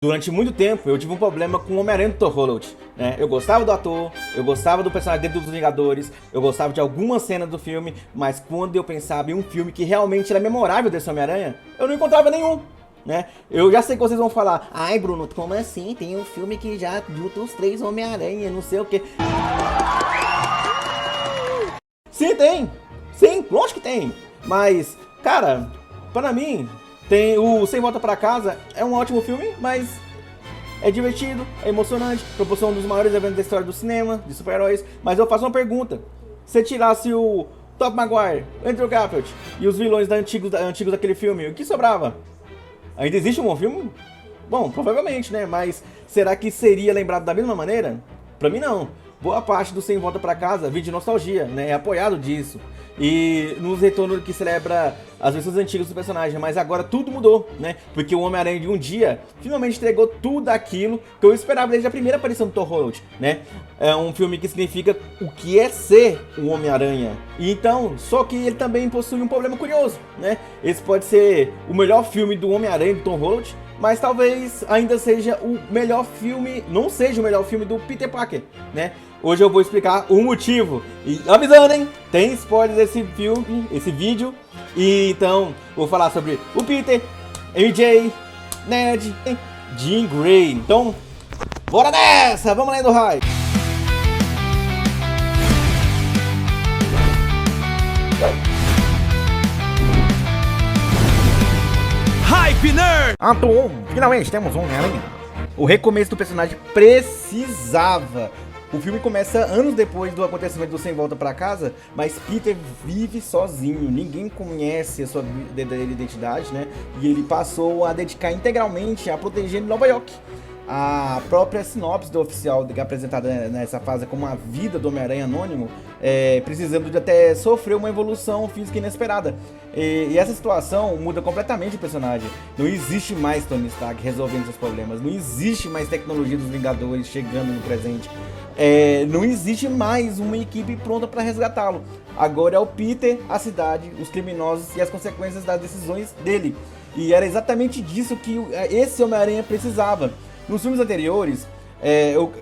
Durante muito tempo eu tive um problema com o Homem-Aranha do Tom Holland, né? Eu gostava do ator, eu gostava do personagem dentro dos Vingadores, eu gostava de algumas cenas do filme, mas quando eu pensava em um filme que realmente era memorável desse Homem-Aranha, eu não encontrava nenhum, né? Eu já sei que vocês vão falar, ai Bruno, como assim? Tem um filme que já junta os três Homem-Aranha, não sei o que. Sim, tem! Sim, lógico que tem! Mas, cara, para mim, tem o Sem Volta Pra Casa, é um ótimo filme, mas é divertido, é emocionante, proporciona um dos maiores eventos da história do cinema, de super-heróis. Mas eu faço uma pergunta: se tirasse o Tobey Maguire, Andrew Garfield e os vilões antigos daquele filme, o que sobrava? Ainda existe um bom filme? Bom, provavelmente, né? Mas será que seria lembrado da mesma maneira? Pra mim não. Boa parte do Sem Volta Pra Casa vive de nostalgia, né? É apoiado disso. E nos retornos que celebra as versões antigas do personagem. Mas agora tudo mudou, né? Porque o Homem-Aranha de um dia finalmente entregou tudo aquilo que eu esperava desde a primeira aparição do Tom Holland, né? É um filme que significa o que é ser um Homem-Aranha. E então, só que ele também possui um problema curioso, né? Esse pode ser o melhor filme do Homem-Aranha do Tom Holland, mas talvez ainda seja o melhor filme, não seja o melhor filme do Peter Parker, né? Hoje eu vou explicar o motivo. E avisando, hein? Tem spoilers desse filme, esse vídeo. E então, vou falar sobre o Peter, MJ, Ned, Jean Grey. Então, bora nessa! Vamos lá do raio! Hype Nerd! Ato 1, finalmente temos um Homem-Aranha. O recomeço do personagem precisava. O filme começa anos depois do acontecimento do Sem Volta Pra Casa, mas Peter vive sozinho, ninguém conhece a sua verdadeira identidade, né? E ele passou a dedicar integralmente a proteger Nova York. A própria sinopse do oficial apresentada nessa fase como a vida do Homem-Aranha anônimo, precisando de até sofrer uma evolução física inesperada. E essa situação muda completamente o personagem. Não existe mais Tony Stark resolvendo seus problemas, não existe mais tecnologia dos Vingadores chegando no presente. Não existe mais uma equipe pronta para resgatá-lo. Agora é o Peter, a cidade, os criminosos e as consequências das decisões dele. E era exatamente disso que esse Homem-Aranha precisava. Nos filmes anteriores,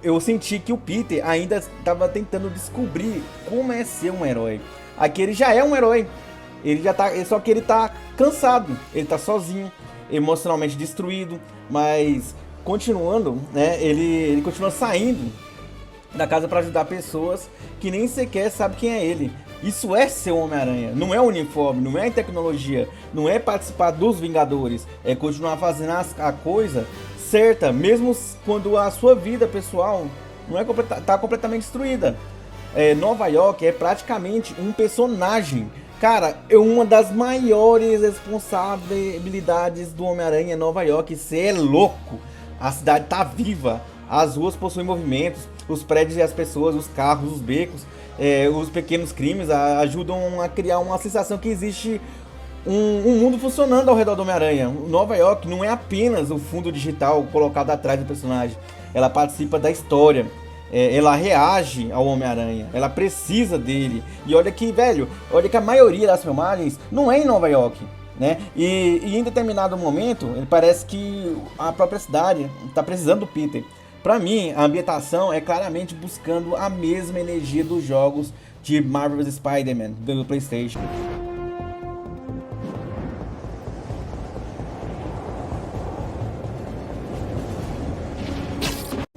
eu senti que o Peter ainda estava tentando descobrir como é ser um herói. Aqui ele já é um herói. Só que ele tá cansado, ele tá sozinho, emocionalmente destruído, mas continuando, né? Ele continua saindo da casa para ajudar pessoas que nem sequer sabem quem é ele. Isso é ser um Homem-Aranha, não é uniforme, não é tecnologia, não é participar dos Vingadores, é continuar fazendo a coisa certa, mesmo quando a sua vida pessoal não tá completamente destruída. Nova York é praticamente um personagem. Cara, é uma das maiores responsabilidades do Homem-Aranha em Nova York. Você é louco. A cidade tá viva, as ruas possuem movimentos, os prédios e as pessoas, os carros, os becos, os pequenos crimes ajudam a criar uma sensação que existe um mundo funcionando ao redor do Homem-Aranha. Nova York não é apenas o fundo digital colocado atrás do personagem, ela participa da história. Ela reage ao Homem-Aranha, ela precisa dele. E olha que, velho, olha que a maioria das filmagens não é em Nova York, né? E em determinado momento, ele parece que a própria cidade está precisando do Peter. Pra mim, a ambientação é claramente buscando a mesma energia dos jogos de Marvel vs Spider-Man do PlayStation.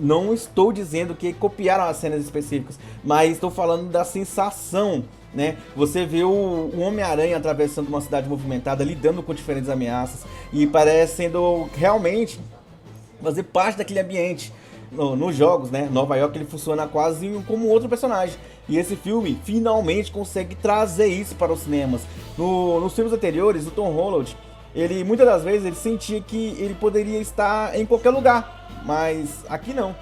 Não estou dizendo que copiaram as cenas específicas, mas estou falando da sensação, né? Você vê o Homem-Aranha atravessando uma cidade movimentada, lidando com diferentes ameaças e parecendo realmente fazer parte daquele ambiente. Nos jogos, né? Nova York ele funciona quase como outro personagem. E esse filme finalmente consegue trazer isso para os cinemas. Nos filmes anteriores, o Tom Holland, ele muitas das vezes ele sentia que ele poderia estar em qualquer lugar, mas aqui não.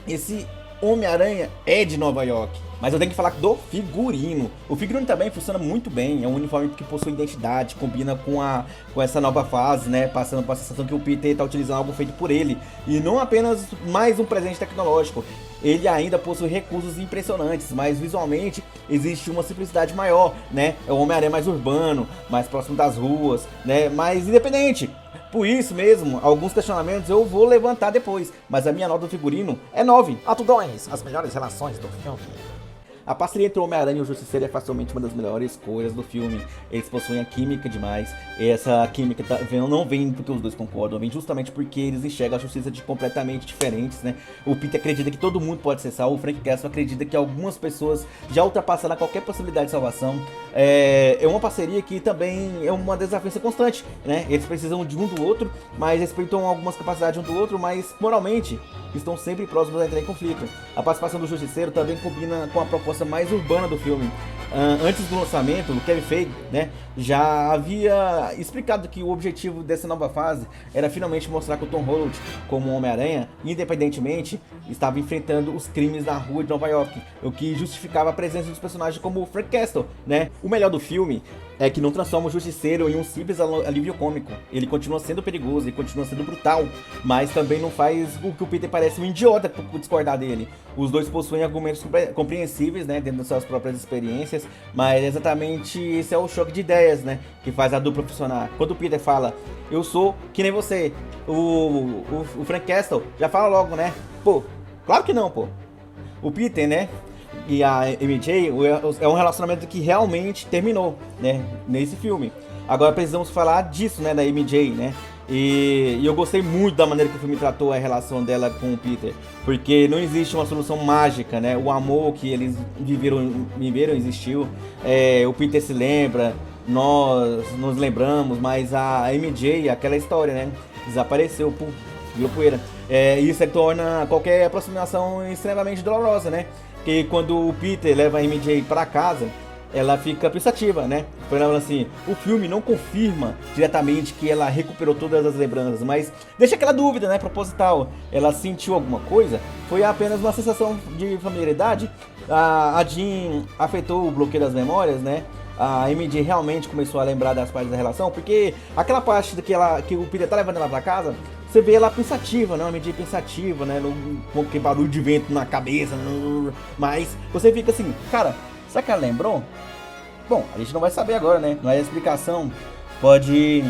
Esse Homem-Aranha é de Nova York. Mas eu tenho que falar do figurino. O figurino também funciona muito bem. É um uniforme que possui identidade, combina com essa nova fase, né? Passando por a sensação que o Peter está utilizando algo feito por ele. E não apenas mais um presente tecnológico. Ele ainda possui recursos impressionantes, mas visualmente existe uma simplicidade maior, né? É o Homem-Aranha mais urbano, mais próximo das ruas, né? Mais independente. Por isso mesmo, alguns questionamentos eu vou levantar depois, mas a minha nota do figurino é 9. Ato 2, as melhores relações do filme. A parceria entre o Homem-Aranha e o Justiceiro é facilmente uma das melhores escolhas do filme. Eles possuem a química demais. E essa química não vem porque os dois concordam, vem justamente porque eles enxergam a justiça de completamente diferentes, né? O Peter acredita que todo mundo pode ser salvo, o Frank Castle acredita que algumas pessoas já ultrapassaram qualquer possibilidade de salvação. É uma parceria que também é uma desavença constante, né? Eles precisam de um do outro, mas respeitam algumas capacidades um do outro, mas moralmente estão sempre próximos a entrar em conflito. A participação do Justiceiro também combina com a proposta mais urbana do filme. Antes do lançamento, o Kevin Feige, né, já havia explicado que o objetivo dessa nova fase era finalmente mostrar que o Tom Holland, como Homem-Aranha, independentemente, estava enfrentando os crimes na rua de Nova York, o que justificava a presença dos personagens como o Frank Castle, né? O melhor do filme é que não transforma o Justiceiro em um simples alívio cômico. Ele continua sendo perigoso, ele continua sendo brutal, mas também não faz o que o Peter parece um idiota por discordar dele. Os dois possuem argumentos compreensíveis, né, dentro das suas próprias experiências, mas exatamente esse é o choque de ideias, né, que faz a dupla funcionar. Quando o Peter fala, eu sou que nem você, o Frank Castle já fala logo, né, pô, claro que não, pô. O Peter, né, e a MJ é um relacionamento que realmente terminou, né, nesse filme. Agora precisamos falar disso, né, da MJ, né. E eu gostei muito da maneira que o filme tratou a relação dela com o Peter, porque não existe uma solução mágica, né? O amor que eles viveram existiu. O Peter se lembra, nós nos lembramos, mas a MJ, aquela história, né? Desapareceu, virou poeira. Isso torna qualquer aproximação extremamente dolorosa, né? Porque quando o Peter leva a MJ para casa, ela fica pensativa, né? Falando assim, o filme não confirma diretamente que ela recuperou todas as lembranças, mas deixa aquela dúvida, né? Proposital. Ela sentiu alguma coisa? Foi apenas uma sensação de familiaridade? A Jean afetou o bloqueio das memórias, né? A MJ realmente começou a lembrar das partes da relação, porque aquela parte que o Peter tá levando ela pra casa, você vê ela pensativa, né? Uma MJ pensativa, né? Com aquele barulho de vento na cabeça, mas você fica assim, cara, será que ela lembrou? Bom, a gente não vai saber agora, né? Mas a explicação pode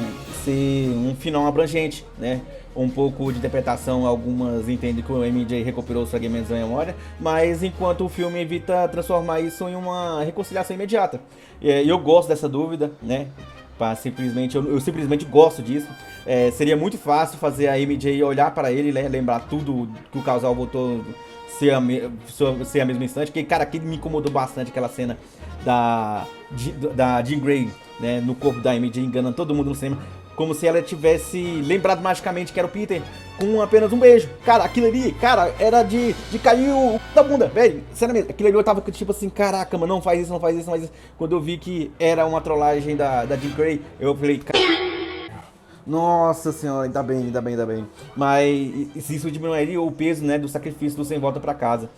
ser um final abrangente, né? Um pouco de interpretação, algumas entendem que o MJ recuperou os fragmentos da memória, mas enquanto o filme evita transformar isso em uma reconciliação imediata. E eu gosto dessa dúvida, né? Eu simplesmente gosto disso. Seria muito fácil fazer a MJ olhar para ele, né? Lembrar tudo que o casal voltou ser a mesma instante, que, cara, aquilo me incomodou bastante, aquela cena da Jean Grey, né, no corpo da MJ, enganando todo mundo no cinema, como se ela tivesse lembrado magicamente que era o Peter, com apenas um beijo. Cara, aquilo ali, cara, era de cair o da bunda, velho, sinceramente, aquilo ali eu tava tipo assim, caraca, mano, não faz isso, não faz isso, não faz isso. Quando eu vi que era uma trollagem da Jean Grey, eu falei, cara, nossa senhora, ainda bem. Mas isso diminuiria o peso, né, do sacrifício do sem volta pra casa.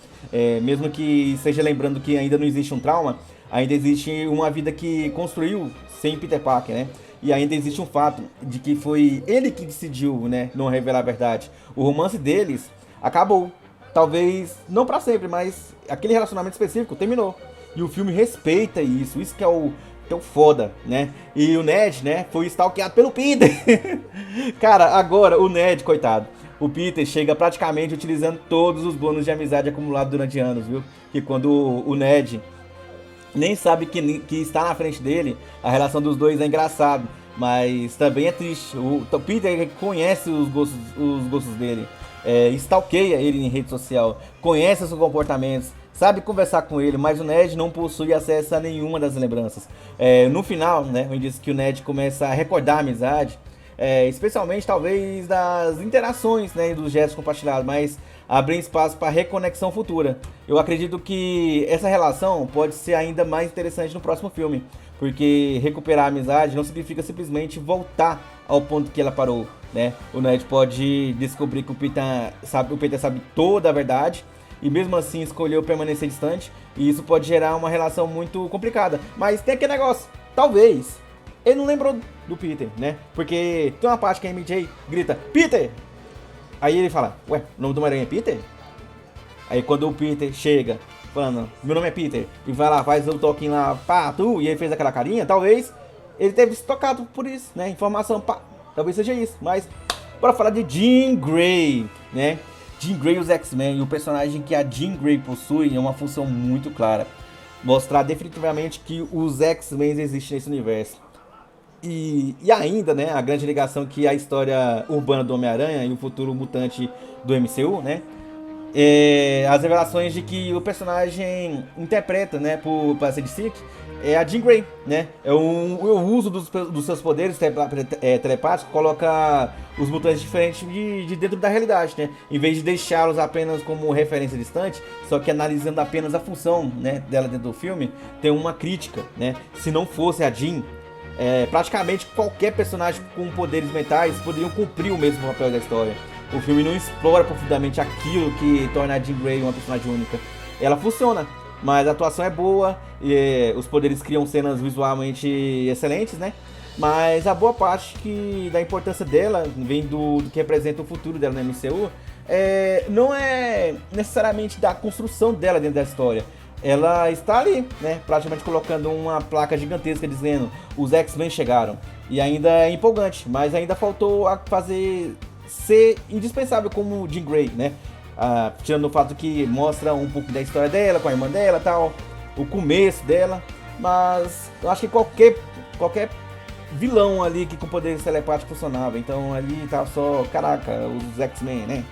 Mesmo que seja lembrando que ainda não existe um trauma, ainda existe uma vida que construiu sem Peter Parker, né? E ainda existe um fato de que foi ele que decidiu, né, não revelar a verdade. O romance deles acabou. Talvez não pra sempre, mas aquele relacionamento específico terminou. E o filme respeita isso. Isso que é o foda, né? E o Ned, né, foi stalkeado pelo Peter. Cara, agora o Ned, coitado, o Peter chega praticamente utilizando todos os bônus de amizade acumulados durante anos, viu? Que quando o Ned nem sabe que está na frente dele, a relação dos dois é engraçado, mas também é triste. O Peter conhece os gostos dele, stalkeia ele em rede social, conhece seus comportamentos, sabe conversar com ele, mas o Ned não possui acesso a nenhuma das lembranças. No final, né, eu disse que o Ned começa a recordar a amizade, especialmente talvez das interações, né, e dos gestos compartilhados, mas abre espaço para reconexão futura. Eu acredito que essa relação pode ser ainda mais interessante no próximo filme, porque recuperar a amizade não significa simplesmente voltar ao ponto que ela parou, né? O Ned pode descobrir que o Peter sabe toda a verdade, e mesmo assim escolheu permanecer distante, e isso pode gerar uma relação muito complicada. Mas tem aquele negócio, talvez ele não lembrou do Peter, né? Porque tem uma parte que a MJ grita, Peter! Aí ele fala, ué, o nome do Homem-Aranha é Peter? Aí quando o Peter chega falando, meu nome é Peter, e vai lá, faz o toquinho lá, pá, tu, e ele fez aquela carinha, talvez ele teve se tocado por isso, né? Informação, pá, talvez seja isso. Mas, bora falar de Jean Grey, né? Jean Grey e os X-Men, e o personagem que a Jean Grey possui é uma função muito clara. Mostrar definitivamente que os X-Men existem nesse universo. E ainda, né, a grande ligação que a história urbana do Homem-Aranha e o futuro mutante do MCU, né? As revelações de que o personagem interpreta, né, por Sid Sik, é a Jean Grey, né? O uso dos seus poderes telepáticos coloca os mutantes diferentes de dentro da realidade, né? Em vez de deixá-los apenas como referência distante, só que analisando apenas a função, né, dela dentro do filme, tem uma crítica, né? Se não fosse a Jean, praticamente qualquer personagem com poderes mentais poderiam cumprir o mesmo papel da história. O filme não explora profundamente aquilo que torna a Jean Grey uma personagem única. Ela funciona, mas a atuação é boa, os poderes criam cenas visualmente excelentes, né? Mas a boa parte da importância dela vem do que representa o futuro dela no MCU, não é necessariamente da construção dela dentro da história. Ela está ali, né, praticamente colocando uma placa gigantesca dizendo: os X-Men chegaram. E ainda é empolgante, mas ainda faltou a fazer ser indispensável como Jean Grey, né? Tirando o fato que mostra um pouco da história dela, com a irmã dela e tal, o começo dela. Mas eu acho que qualquer vilão ali que com poderes telepáticos funcionava. Então ali tá só, caraca, os X-Men, né?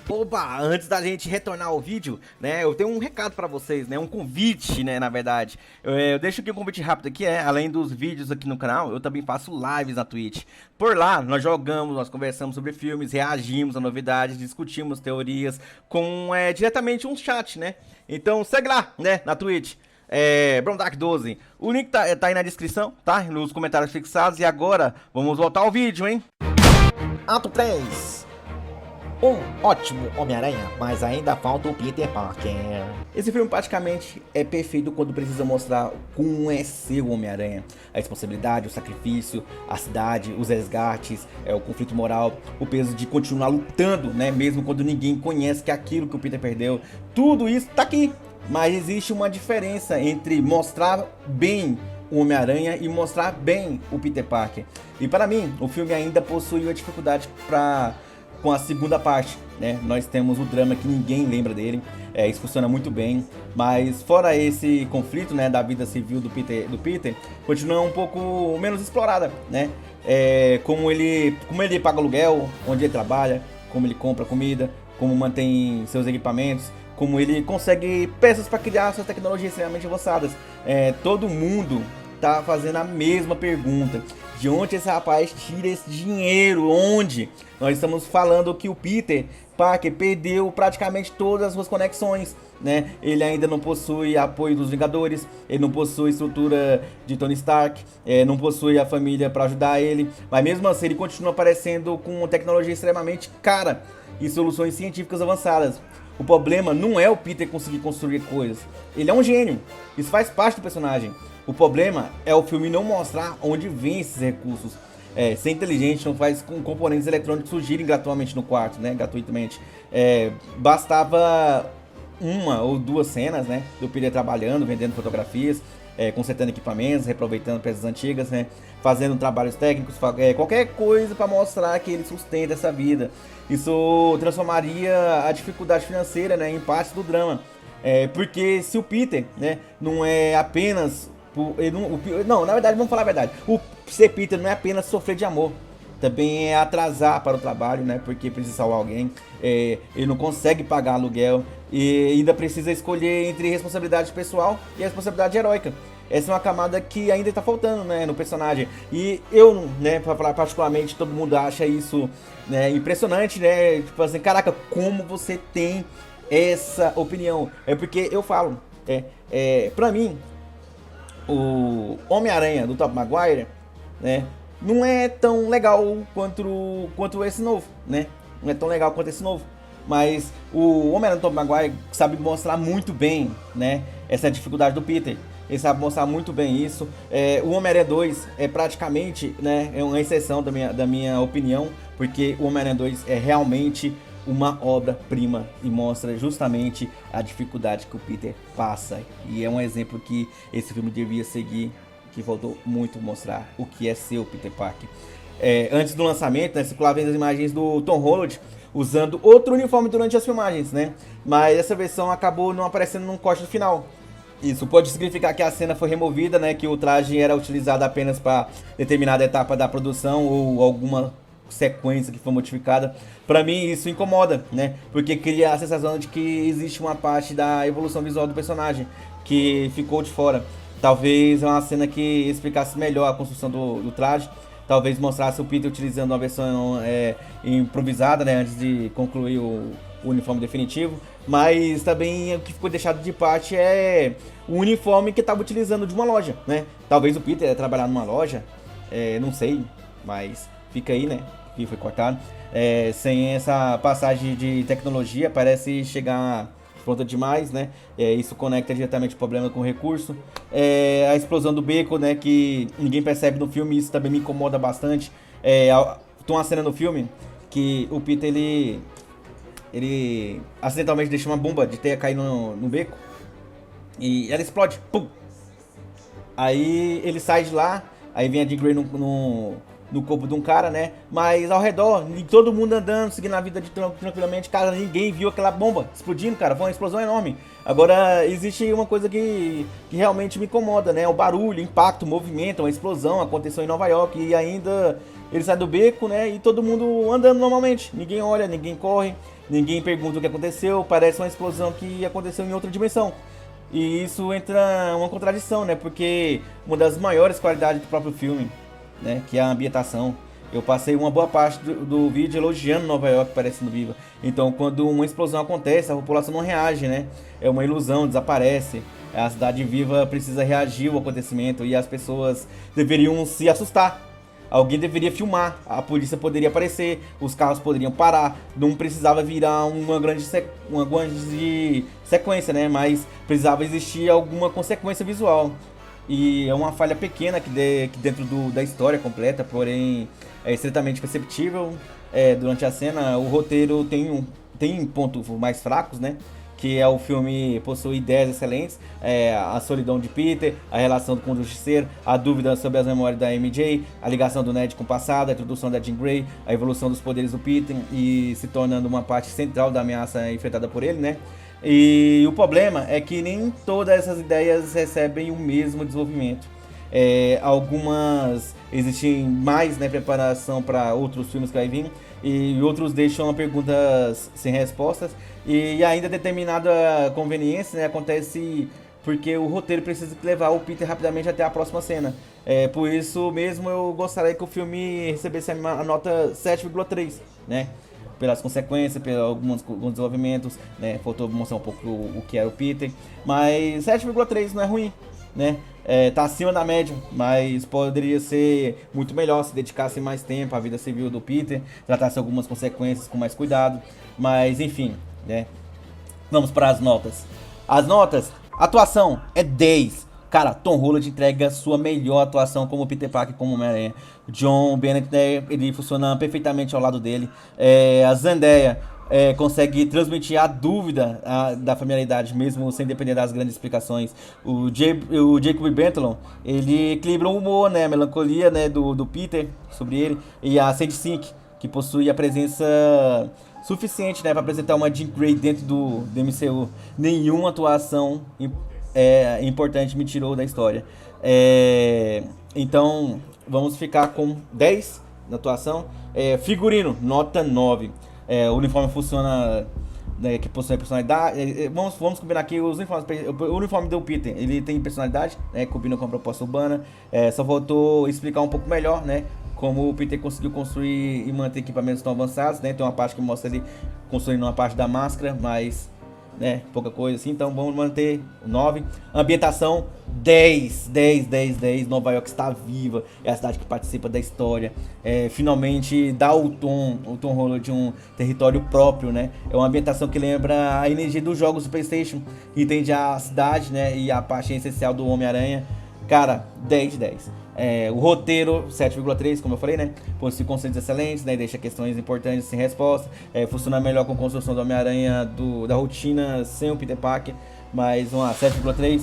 Opa, antes da gente retornar ao vídeo, né, eu tenho um recado pra vocês, né, um convite, né, na verdade. Eu deixo aqui um convite rápido aqui, além dos vídeos aqui no canal, eu também faço lives na Twitch. Por lá, nós jogamos, nós conversamos sobre filmes, reagimos a novidades, discutimos teorias com diretamente um chat, né. Então segue lá, né, na Twitch. Bromdark12. O link tá aí na descrição, tá? Nos comentários fixados. E agora, vamos voltar ao vídeo, hein? Ato 3. Um ótimo Homem-Aranha, mas ainda falta o Peter Parker. Esse filme praticamente é perfeito quando precisa mostrar como é ser o Homem-Aranha. A responsabilidade, o sacrifício, a cidade, os resgates, o conflito moral, o peso de continuar lutando, né? Mesmo quando ninguém conhece que é aquilo que o Peter perdeu. Tudo isso tá aqui. Mas existe uma diferença entre mostrar bem o Homem-Aranha e mostrar bem o Peter Parker. E para mim, o filme ainda possui uma dificuldade com a segunda parte, né? Nós temos o drama que ninguém lembra dele, isso funciona muito bem, mas fora esse conflito, né, da vida civil do Peter, continua um pouco menos explorada, né? Como ele paga aluguel, onde ele trabalha, como ele compra comida, como mantém seus equipamentos, como ele consegue peças para criar suas tecnologias extremamente avançadas. Todo mundo tá fazendo a mesma pergunta: de onde esse rapaz tira esse dinheiro? Onde? Nós estamos falando que o Peter Parker perdeu praticamente todas as suas conexões, né? Ele ainda não possui apoio dos Vingadores, ele não possui estrutura de Tony Stark, não possui a família para ajudar ele, mas mesmo assim ele continua aparecendo com tecnologia extremamente cara e soluções científicas avançadas. O problema não é o Peter conseguir construir coisas, ele é um gênio, isso faz parte do personagem. O problema é o filme não mostrar onde vem esses recursos. Ser inteligente não faz com componentes eletrônicos surgirem gratuitamente no quarto, né? Gratuitamente. Bastava uma ou duas cenas, né, do Peter trabalhando, vendendo fotografias, consertando equipamentos, reaproveitando peças antigas, né, fazendo trabalhos técnicos, qualquer coisa para mostrar que ele sustenta essa vida. Isso transformaria a dificuldade financeira, né, em parte do drama. Porque se o Peter, né, não é apenas... Não, na verdade, vamos falar a verdade. O ser Peter não é apenas sofrer de amor, também é atrasar para o trabalho, né? Porque precisa salvar alguém. Ele não consegue pagar aluguel e ainda precisa escolher entre responsabilidade pessoal e responsabilidade heróica. Essa é uma camada que ainda está faltando, né, no personagem. E eu, né, particularmente, todo mundo acha isso, né, impressionante, né? Tipo assim, caraca, como você tem essa opinião? Porque eu falo, pra mim, o Homem-Aranha do Tobey Maguire, né, não é tão legal quanto esse novo, né? Não é tão legal quanto esse novo. Mas o Homem-Aranha do Tobey Maguire sabe mostrar muito bem, né, essa dificuldade do Peter. Ele sabe mostrar muito bem isso. O Homem-Aranha 2 é praticamente, né, uma exceção da minha opinião, porque o Homem-Aranha 2 é realmente uma obra-prima e mostra justamente a dificuldade que o Peter passa. E é um exemplo que esse filme devia seguir, que faltou muito mostrar o que é ser o Peter Parker. antes do lançamento, né, circulavam as imagens do Tom Holland usando outro uniforme durante as filmagens, né? Mas essa versão acabou não aparecendo num corte no final. Isso pode significar que a cena foi removida, né? Que o traje era utilizado apenas para determinada etapa da produção ou alguma sequência que foi modificada. Para mim isso incomoda, né? Porque cria a sensação de que existe uma parte da evolução visual do personagem que ficou de fora. Talvez uma cena que explicasse melhor a construção do traje. Talvez mostrasse o Peter utilizando uma versão improvisada, né, antes de concluir o uniforme definitivo. Mas também o que ficou deixado de parte é o uniforme que estava utilizando de uma loja, né? Talvez o Peter ia trabalhar numa loja, não sei, mas fica aí, né, que foi cortado. Sem essa passagem de tecnologia, parece chegar pronta demais, né? Isso conecta diretamente o problema com o recurso. A explosão do beco, né? Que ninguém percebe no filme, isso também me incomoda bastante. Tem uma cena no filme que o Peter, ele acidentalmente deixa uma bomba de teia cair no beco e ela explode. Pum! Aí ele sai de lá, aí vem a Jean Grey no corpo de um cara, né? Mas ao redor, todo mundo andando, seguindo a vida tranquilamente. Cara, ninguém viu aquela bomba explodindo, cara. Foi uma explosão enorme. Agora, existe uma coisa que realmente me incomoda, né? O barulho, o impacto, o movimento, uma explosão aconteceu em Nova York. E ainda ele sai do beco, né? E todo mundo andando normalmente. Ninguém olha, ninguém corre, ninguém pergunta o que aconteceu. Parece uma explosão que aconteceu em outra dimensão. E isso entra uma contradição, né? Porque uma das maiores qualidades do próprio filme, né, que é a ambientação. Eu passei uma boa parte do vídeo elogiando Nova York parecendo viva. Então, quando uma explosão acontece, a população não reage, né? É uma ilusão, desaparece. A cidade viva precisa reagir ao acontecimento e as pessoas deveriam se assustar. Alguém deveria filmar, a polícia poderia aparecer, os carros poderiam parar, não precisava virar uma grande sequência, né? Mas precisava existir alguma consequência visual. E é uma falha pequena que dentro da história completa, porém é estritamente perceptível. Durante a cena, o roteiro tem pontos mais fracos, né? Que é o filme possui ideias excelentes, a solidão de Peter, a relação com o Justiceiro, a dúvida sobre as memórias da MJ, a ligação do Ned com o passado, a introdução da Jean Grey, a evolução dos poderes do Peter e se tornando uma parte central da ameaça enfrentada por ele, né? E o problema é que nem todas essas ideias recebem o mesmo desenvolvimento. Algumas existem mais, né, preparação para outros filmes que vai vir, e outros deixam perguntas sem respostas. E ainda determinada conveniência, né, acontece porque o roteiro precisa levar o Peter rapidamente até a próxima cena. Por isso mesmo eu gostaria que o filme recebesse a nota 7,3, né? Pelas consequências, pelos alguns desenvolvimentos, né? Faltou mostrar um pouco o que era o Peter. Mas 7,3 não é ruim, né? Tá acima da média, mas poderia ser muito melhor se dedicasse mais tempo à vida civil do Peter, tratasse algumas consequências com mais cuidado. Mas enfim, né? Vamos para as notas. As notas, atuação é 10. Cara, Tom Holland entrega sua melhor atuação como Peter Parker, como Homem-Aranha. John Bennett, né, ele funciona perfeitamente ao lado dele. A Zendaya consegue transmitir a dúvida da familiaridade, mesmo sem depender das grandes explicações. O Jacob Batalon, ele equilibra o humor, né, a melancolia, né, do Peter sobre ele. E a Sadie Sink, que possui a presença suficiente, né, para apresentar uma Jean Grey dentro do MCU. Nenhuma atuação importante me tirou da história. Então vamos ficar com 10 na atuação. Figurino, nota 9. O uniforme funciona, né, que possui personalidade. Vamos combinar aqui os uniformes. O uniforme do Peter, ele tem personalidade, né, combina com a proposta urbana. Só faltou explicar um pouco melhor, né, como o Peter conseguiu construir e manter equipamentos tão avançados, né. Tem uma parte que mostra ele construindo uma parte da máscara, mas, né, pouca coisa assim. Então vamos manter 9. Ambientação 10. Nova York está viva, é a cidade que participa da história. Finalmente dá o Tom Holland um território próprio, né? É uma ambientação que lembra a energia dos jogos do PlayStation, que entende a cidade, né, e a parte essencial do Homem-Aranha. Cara, 10 de 10. O roteiro, 7,3, como eu falei, né? Possui conceitos excelentes, né? Deixa questões importantes sem resposta. Funciona melhor com a construção do Homem-Aranha da rotina sem o Peter Parker. Mas, 7,3.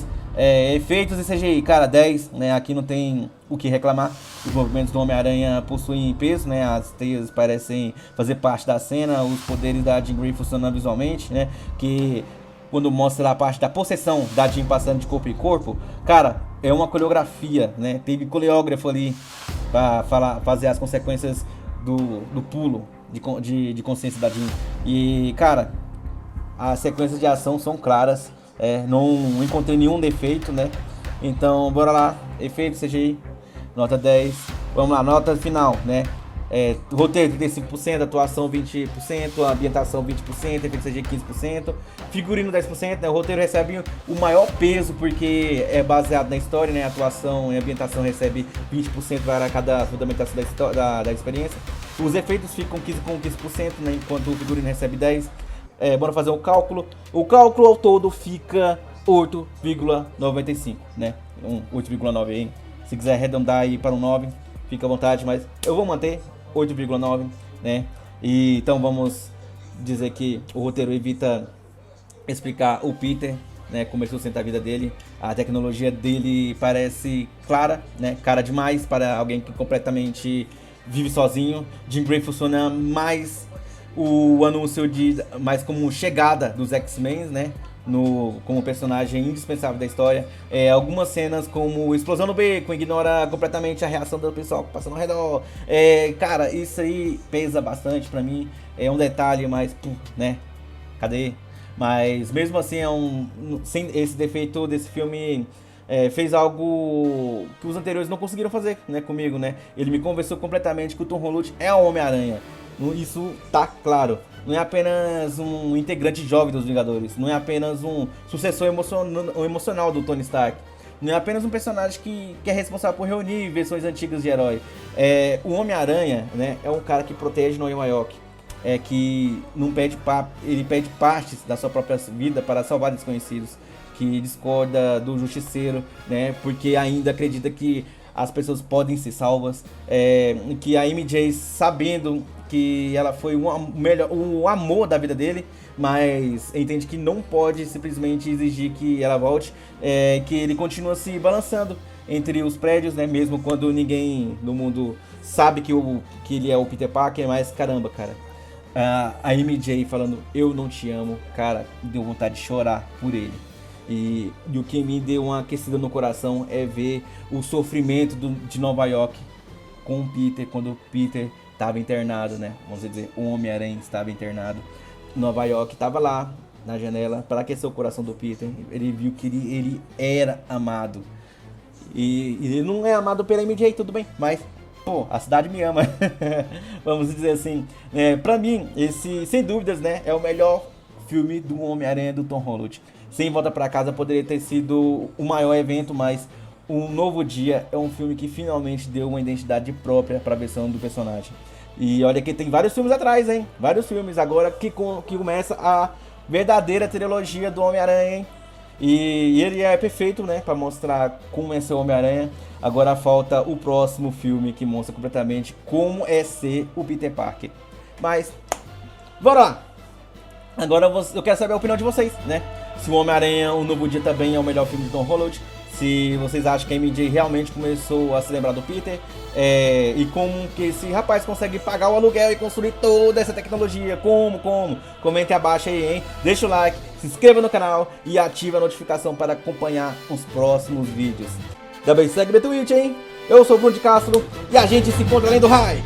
Efeitos e CGI, cara, 10, né? Aqui não tem o que reclamar. Os movimentos do Homem-Aranha possuem peso, né? As teias parecem fazer parte da cena, os poderes da Jean Grey funcionando visualmente, né? Que quando mostra a parte da possessão da Jean passando de corpo em corpo, cara, é uma coreografia, né? Teve coreógrafo ali pra fazer as consequências do pulo de consciência da Jean. E, cara, as sequências de ação são claras. Não encontrei nenhum defeito, né? Então, bora lá. Efeito CGI, nota 10. Vamos lá, nota final, né? Roteiro 35%, atuação 20%, ambientação 20%, efeito CGI 15%, figurino 10%, né? O roteiro recebe o maior peso porque é baseado na história, né? A atuação e a ambientação recebe 20% para cada fundamentação da experiência. Os efeitos ficam com 15%, né? Enquanto o figurino recebe 10%. Bora fazer o cálculo. O cálculo ao todo fica 8,95, né? 8,9 aí. Se quiser arredondar aí para um 9, fica à vontade, mas eu vou manter 8,9, né? E então vamos dizer que o roteiro evita explicar o Peter, né? Como ele sustenta a vida dele. A tecnologia dele parece clara, né? Cara demais para alguém que completamente vive sozinho. Jean Grey funciona mais o anúncio mais como chegada dos X-Men, né? Como personagem indispensável da história. Algumas cenas como explosão no beco, ignora completamente a reação do pessoal passando ao redor. Cara, isso aí pesa bastante pra mim. É um detalhe, mas, né? Cadê? Mas mesmo assim, sem esse defeito desse filme, fez algo que os anteriores não conseguiram fazer, né, comigo, né? Ele me convenceu completamente que o Tom Holland é o Homem-Aranha. Isso tá claro. Não é apenas um integrante jovem dos Vingadores. Não é apenas um sucessor emocional do Tony Stark. Não é apenas um personagem que é responsável por reunir versões antigas de herói. O Homem-Aranha, né, é um cara que protege Nova York. Que não pede ele pede partes da sua própria vida para salvar desconhecidos. Que discorda do Justiceiro, né, porque ainda acredita que as pessoas podem ser salvas. Que a MJ, sabendo que ela foi o amor da vida dele, mas entende que não pode simplesmente exigir que ela volte, que ele continua se balançando entre os prédios, né, mesmo quando ninguém no mundo sabe que ele é o Peter Parker, mas caramba, cara, a MJ falando eu não te amo, cara, deu vontade de chorar por ele. E o que me deu uma aquecida no coração é ver o sofrimento de Nova York com o Peter, quando o Peter estava internado, né? Vamos dizer, o Homem-Aranha estava internado. Nova York estava lá na janela para aquecer o coração do Peter. Ele viu que ele era amado. E ele não é amado pela MJ, tudo bem, mas pô, a cidade me ama. Vamos dizer assim. Pra mim, esse, sem dúvidas, né, é o melhor filme do Homem-Aranha do Tom Holland. Sem Volta Pra Casa poderia ter sido o maior evento, mas Um Novo Dia é um filme que finalmente deu uma identidade própria para a versão do personagem. E olha que tem vários filmes atrás, hein? Vários filmes agora que começa a verdadeira trilogia do Homem-Aranha, hein? E ele é perfeito, né, para mostrar como é ser o Homem-Aranha. Agora falta o próximo filme que mostra completamente como é ser o Peter Parker. Mas, bora lá! Agora eu quero saber a opinião de vocês, né? Se o Homem-Aranha, Um Novo Dia também é o melhor filme de Tom Holland. Se vocês acham que a MJ realmente começou a se lembrar do Peter. E como que esse rapaz consegue pagar o aluguel e construir toda essa tecnologia. Como? Comente abaixo aí, hein? Deixa o like, se inscreva no canal e ative a notificação para acompanhar os próximos vídeos. Também segue no Twitch, hein? Eu sou o Bruno de Castro e a gente se encontra além do raio.